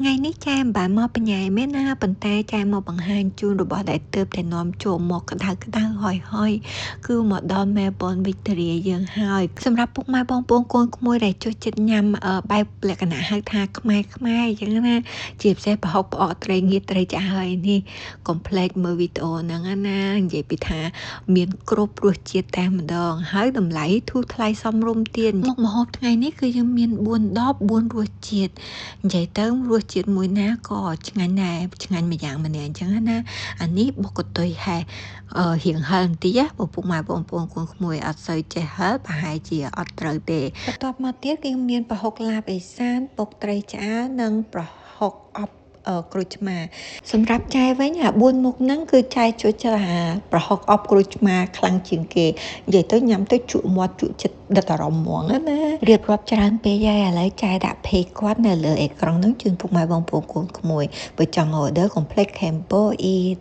ថ្ងៃនេះចែមិនបានមកបញ្ញាមែនណាប៉ុន្តែចែមកបង្ហាញជូនរបស់ដែលទើបតែនាំចូលមកក្តៅហើយគឺមកដល់ Melbourne Victoria យើងហើយសម្រាប់ពុកម៉ែបងប្អូនកូនក្មួយដែលចូលចិត្តញ៉ាំបែបលក្ខណៈហៅថាខ្មែរអញ្ចឹងណាជាពិសេសប្រហុកផ្អកត្រីងៀតត្រីចាស់ហើយនេះ complex មើលវីដេអូហ្នឹងណានិយាយពីថាមានគ្រប់រសជាតិតែម្ដងហើយតម្លៃធូរថ្លៃសមរម្យទៀតមុខម្ហូបថ្ងៃនេះគឺយើងមាន4ដប4រសជាតិនិយាយទៅរសជាតិមួយណាក៏ឆ្ងាញ់ដែរឆ្ងាញ់មួយយ៉ាងម្នាក់អញ្ចឹងណាអានេះបុកកតុយហែរៀងហឹរបន្តិចពុកម៉ែបងប្អូនកូនក្មួយអត់សូវចេះហឹរប្រហែលជាអត់ត្រូវទេបន្ទាប់មកទៀតគឺមានប្រហុកឡាបអេសានពុកត្រីឆ្អើរនិងប្រហុកអប់ក្រូចឆ្មាសម្រាប់ចែវិញអា4មុខហ្នឹងគឺចែជួយចិត្តអាប្រហុកអប់ក្រូចឆ្មាខ្លាំងជាងគេនិយាយទៅញ៉ាំទៅជក់មាត់ជក់ចិត្តដិតអារម្មណ៍ហ្មងណារៀបរាប់ច្រើនពេកហើយឥឡូវចែដាក់ page គាត់នៅលើអេក្រង់ហ្នឹងជូនពុកម៉ែបងប្អូនកូនក្មួយបើចង់ order complex Campo eat